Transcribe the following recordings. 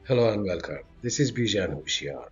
Hello and welcome. This is Bijan Hushiar.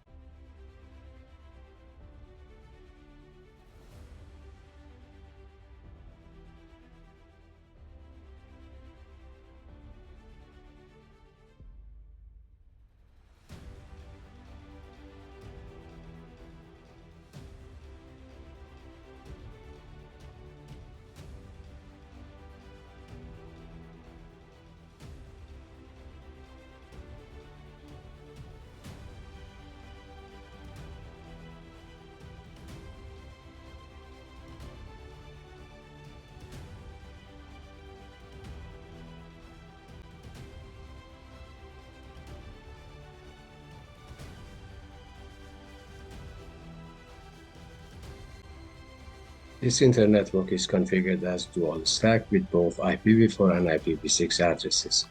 This internet network is configured as dual stack with both IPv4 and IPv6 addresses.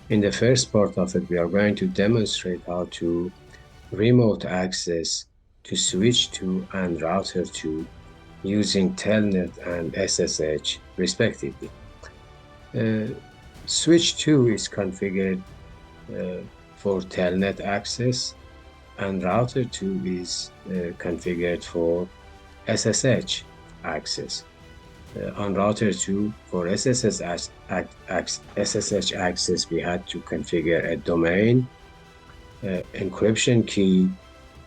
In the first part of it, we are going to demonstrate how to remote access to switch 2 and router 2 using Telnet and SSH respectively. Switch 2 is configured for Telnet access and router 2 is configured for SSH access. On router 2 for SSH access, we had to configure a domain, encryption key,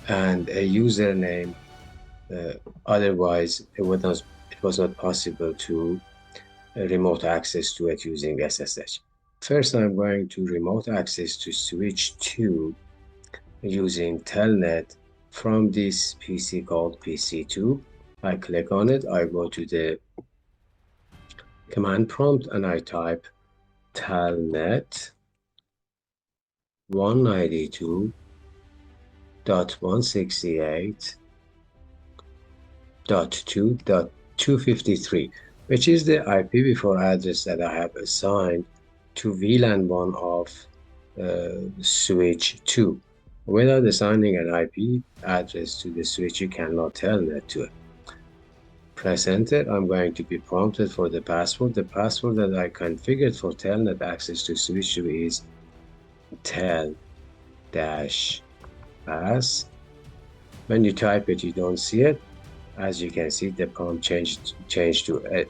and a username. Otherwise, it was not possible to remote access to it using SSH. First, I'm going to remote access to switch 2 using Telnet from this PC called PC2. I click on it, I go to the command prompt and I type telnet 192.168.2.253, which is the IPv4 address that I have assigned to VLAN 1 of switch 2. Without assigning an IP address to the switch, you cannot telnet to it. Press enter. I'm going to be prompted for the password. The password that I configured for Telnet access to switch 2 is tel-pass. When you type it, you don't see it. As you can see, the prompt changed to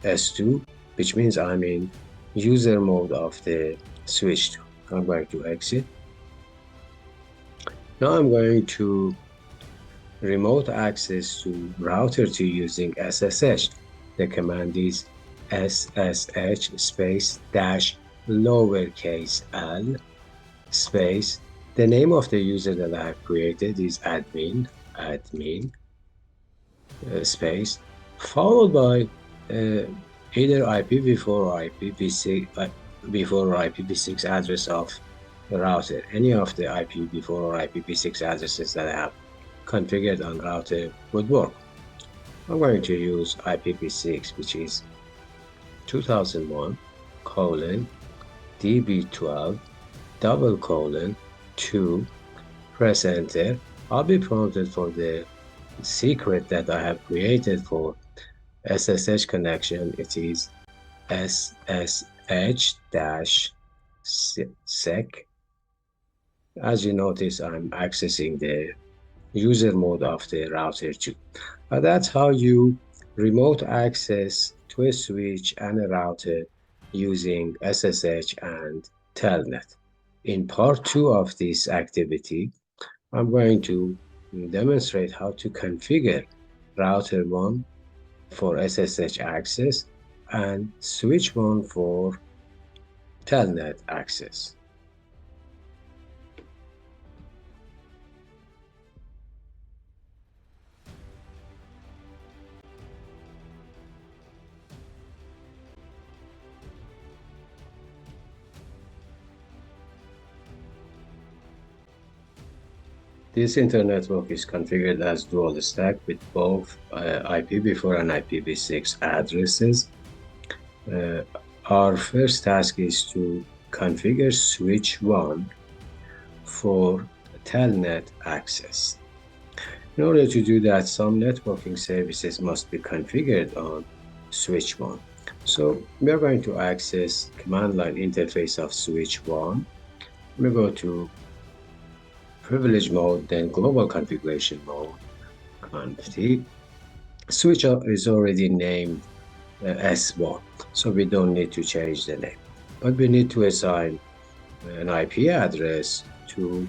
S2, which means I'm in user mode of the switch 2. I'm going to exit. Now I'm going to remote access to router 2 using SSH. The command is SSH space dash lowercase l space. The name of the user that I have created is admin space, followed by either IPv4 or IPv6 address of the router. Any of the IPv4 or IPv6 addresses that I have configured on router would work. I'm going to use IPv6, which is 2001:db12:2. Press enter. I'll be prompted for the secret that I have created for SSH connection. It is SSH-sec. As you notice, I'm accessing the user mode of the router 2. That's how you remote access to a switch and a router using SSH and Telnet. In part 2 of this activity, I'm going to demonstrate how to configure router 1 for SSH access and switch 1 for Telnet access. This internet network is configured as dual stack with both IPv4 and IPv6 addresses. Our first task is to configure switch 1 for Telnet access. In order to do that, some networking services must be configured on switch 1. So we are going to access command line interface of switch 1 We go to privilege mode, then global configuration mode, conf. Switch is already named S1, so we don't need to change the name. But we need to assign an IP address to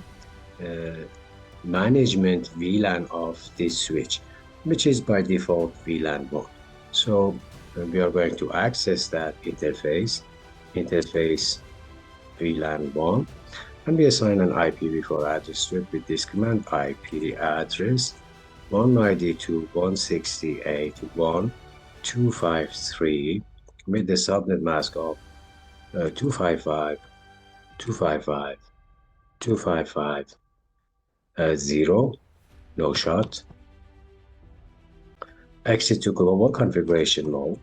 management VLAN of this switch, which is by default VLAN 1. So we are going to access that interface VLAN 1, and we assign an IPv4 address to it with this command: IP address 192.168.1.253 with the subnet mask of 255.255.255.0, no shot. Exit to global configuration mode.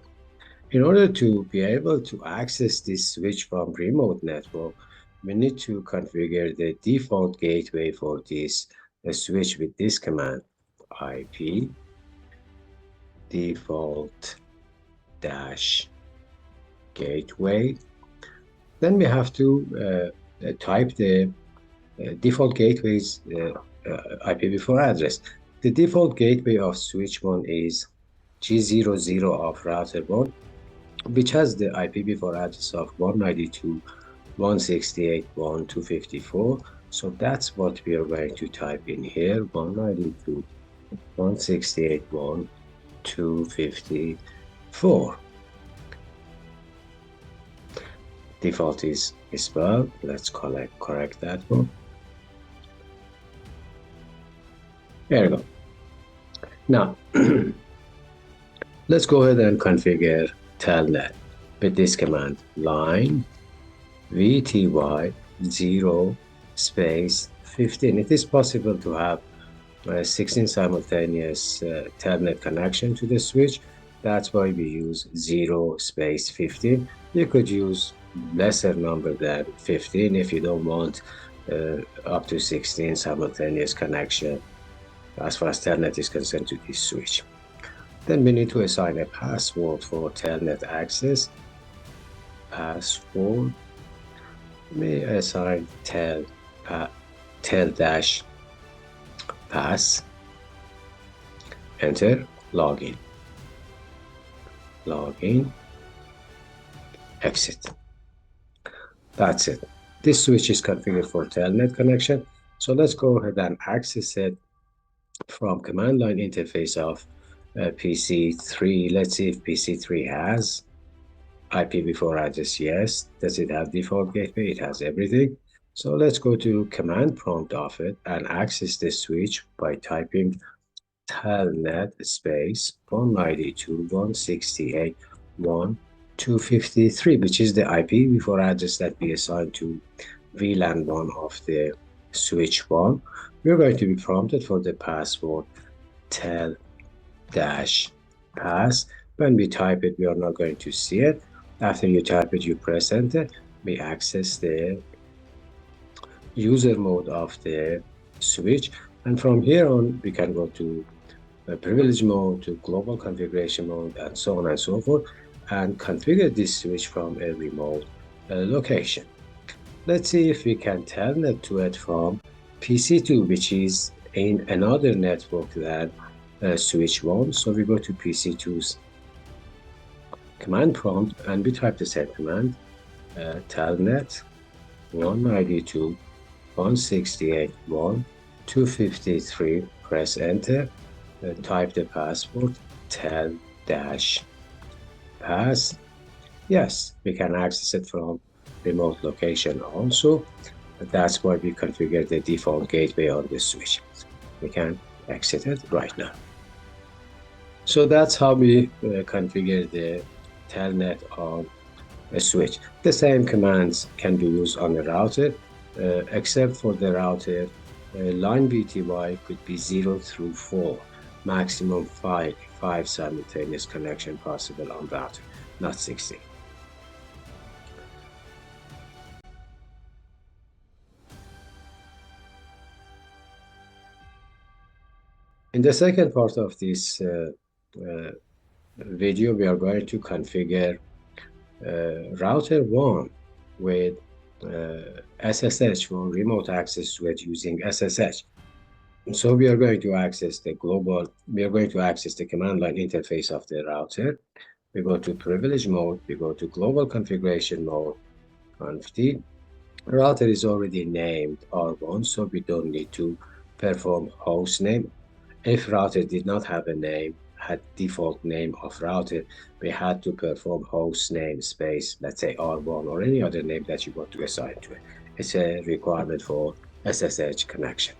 In order to be able to access this switch from remote network, we need to configure the default gateway for this switch with this command: IP default dash gateway. Then we have to type the default gateway's IPv4 address. The default gateway of switch 1 is G00 of router 1, which has the IPv4 address of 192.168.1.254. So that's what we are going to type in here: 192.168.1.254. Default is spelled. Let's correct that one. There we go. Now, let's go ahead and configure Telnet with this command: line VTY 0 space 15. It is possible to have 16 simultaneous Telnet connection to the switch. That's why we use 0 space 15. You could use lesser number than 15 if you don't want up to 16 simultaneous connection as far as Telnet is concerned to this switch. Then we need to assign a password for Telnet access. Password, we assign tel dash pass. Enter. Login. Exit. That's it. This switch is configured for Telnet connection. So let's go ahead and access it from command line interface of PC3. Let's see if PC3 has IPv4 address. Yes. Does it have default gateway? It has everything. So let's go to command prompt of it and access the switch by typing telnet space 192.168.1.253, which is the IPv4 address that we assigned to VLAN 1 of the switch 1. We're going to be prompted for the password tel dash pass. When we type it, we are not going to see it. After you type it, you press enter. We access the user mode of the switch, and from here on we can go to privilege mode, to global configuration mode, and so on and so forth, and configure this switch from a remote location. Let's see if we can telnet to it from PC2, which is in another network than switch 1. So we go to PC2's command prompt and we type the same command: telnet 192.168.1.253. Press enter. Type the password tel dash pass. Yes, we can access it from remote location also. That's why we configure the default gateway on the switch. We can exit it right now. So that's how we configure the telnet on a switch. The same commands can be used on the router, except for the router, line VTY could be 0 through 4, maximum 5 simultaneous connection possible on router, not 16. In the second part of this video, we are going to configure router 1 with SSH for remote access to it using SSH. So we are going to access the command line interface of the router. We go to privilege mode, we go to global configuration mode, conf. Router is already named R1, so we don't need to perform host name. If router did not have a name, had default name of router, we had to perform host name space, let's say R1 or any other name that you want to assign to it. It's a requirement for SSH connection.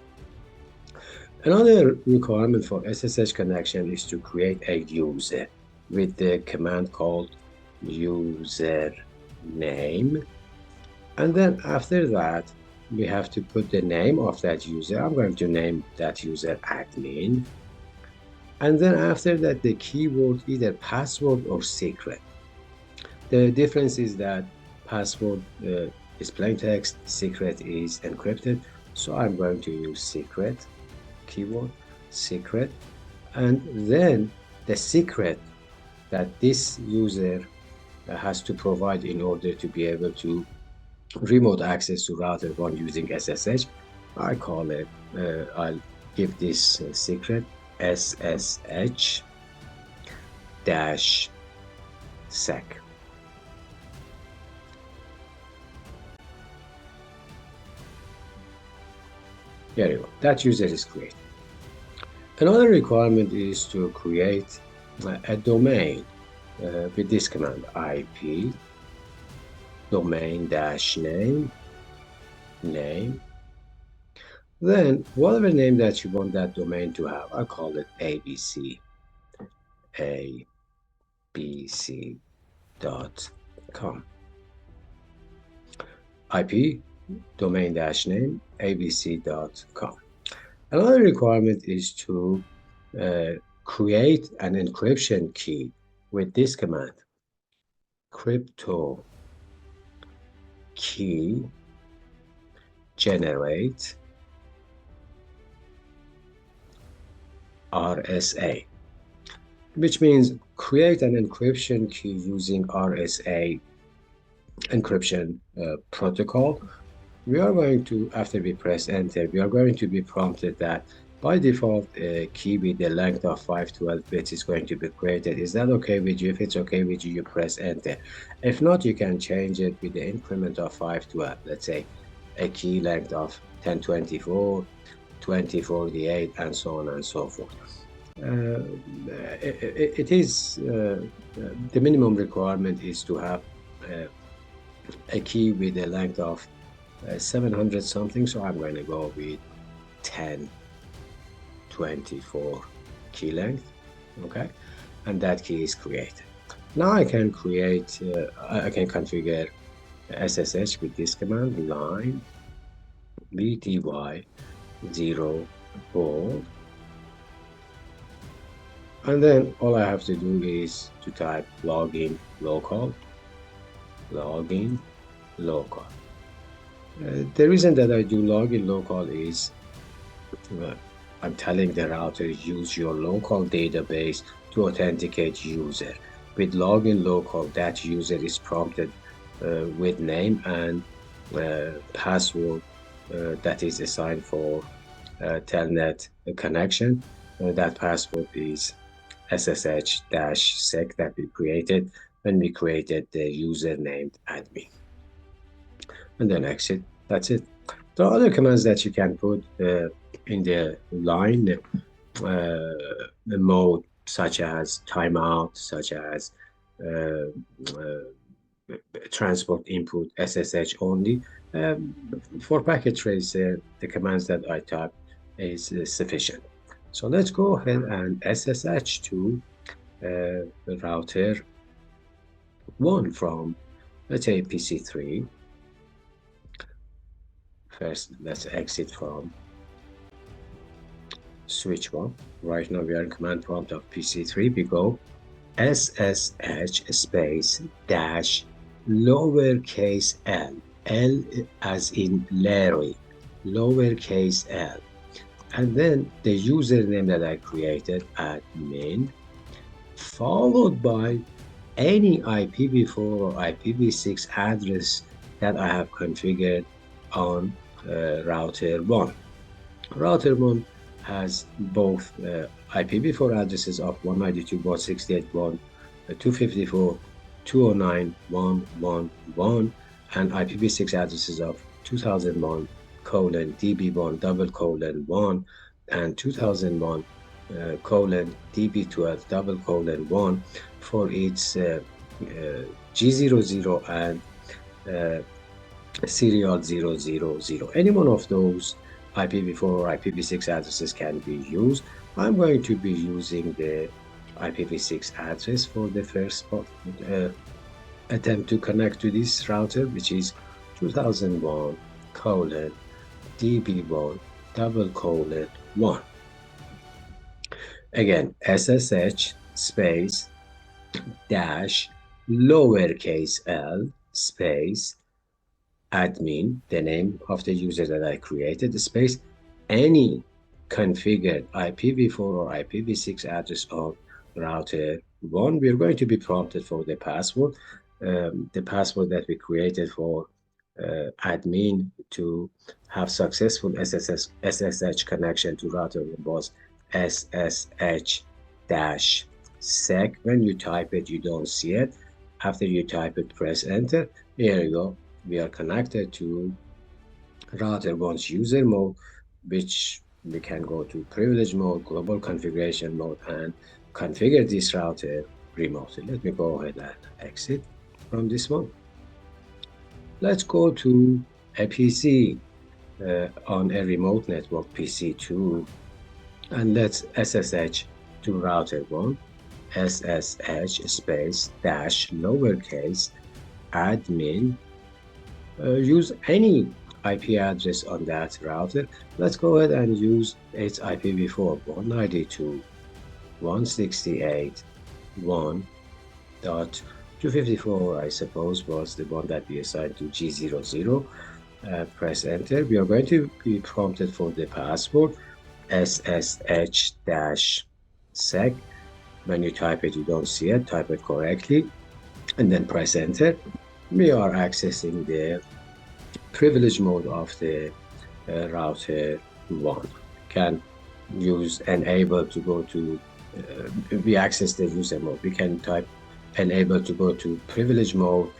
Another requirement for SSH connection is to create a user with the command called username. And then after that, we have to put the name of that user. I'm going to name that user admin. And then after that, the keyword, either password or secret. The difference is that password is plain text, secret is encrypted. So I'm going to use secret, keyword, secret. And then the secret that this user has to provide in order to be able to remote access to router 1 using SSH. I call it, I'll give this secret SSH dash sec. There you go. That user is created. Another requirement is to create a domain with this command IP domain dash name. Then whatever name that you want that domain to have, I call it abc.com. IP domain dash name abc.com. Another requirement is to create an encryption key with this command, crypto key generate RSA, which means create an encryption key using RSA encryption protocol. We are going to, after we press enter, we are going to be prompted that by default, a key with the length of 512 bits is going to be created. Is that okay with you? If it's okay with you, you press enter. If not, you can change it with the increment of 512. Let's say a key length of 1024, 2048, and so on and so forth. It is the minimum requirement is to have a key with a length of 700 something, so I'm going to go with 1024 key length. Okay, and that key is created. Now I can create, I can configure SSH with this command, line bty04, and then all I have to do is to type login local. The reason that I do login local is I'm telling the router use your local database to authenticate user. With login local, that user is prompted with name and password that is assigned for Telnet connection. That password is SSH-sec that we created when we created the user named admin. And then exit. That's it. There are other commands that you can put in the line mode, such as timeout, such as transport input SSH only. For packet tracer, the commands that I type is sufficient. So let's go ahead and SSH to router 1 from, let's say, PC3. First, let's exit from switch 1. Right now we are in command prompt of PC3. We go SSH space dash lowercase l, L as in Larry, lowercase l, and then the username that I created, admin, followed by any IPv4 or IPv6 address that I have configured on router 1. Router 1 has both IPv4 addresses of 192.168.254.209.111 and IPv6 addresses of 2001 colon db1 double colon 1 and 2001 colon db12 double colon 1 for its G00 and serial 000. Any one of those IPv4 or IPv6 addresses can be used. I'm going to be using the IPv6 address for the first attempt to connect to this router, which is 2001 colon db1 double colon 1. Again, SSH space dash lowercase l space admin, the name of the user that I created, space any configured IPv4 or IPv6 address of router 1. We're going to be prompted for the password. The password that we created for admin to have successful SSH connection to router 1 was SSH-sec. When you type it, you don't see it. After you type it, press enter. Here you go. We are connected to router 1's user mode, which we can go to privilege mode, global configuration mode, and configure this router remotely. Let me go ahead and exit from this one. Let's go to a PC on a remote network, PC2, and let's SSH to router 1, SSH space dash lowercase admin. Use any IP address on that router. Let's go ahead and use its IPv4, 192.168.1.254, I suppose, was the one that we assigned to G00. Press enter. We are going to be prompted for the password, SSH-sec. When you type it, you don't see it. Type it correctly, and then press enter. We are accessing the privilege mode of the router 1. Can use enable to go to, we access the user mode. We can type enable to go to privilege mode,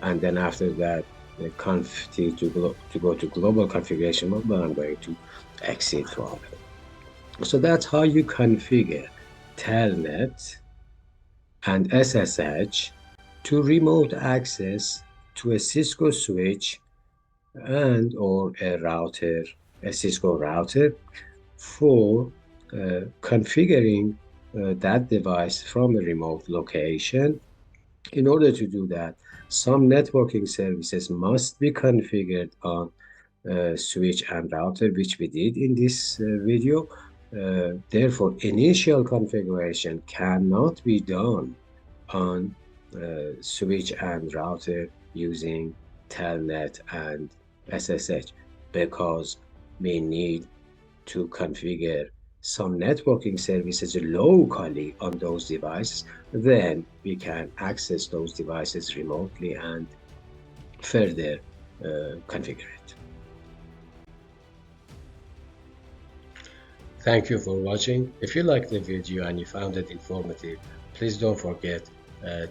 and then after that, conf to go to global configuration mode, but I'm going to exit from it. So that's how you configure Telnet and SSH to remote access to a Cisco switch and or a router, a Cisco router, for configuring that device from a remote location. In order to do that, some networking services must be configured on switch and router, which we did in this video. Therefore, initial configuration cannot be done on switch and router using Telnet and SSH, because we need to configure some networking services locally on those devices. Then we can access those devices remotely and further configure it. Thank you for watching. If you liked the video and you found it informative, please don't forget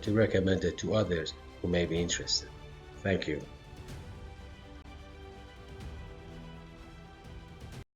to recommend it to others who may be interested. Thank you.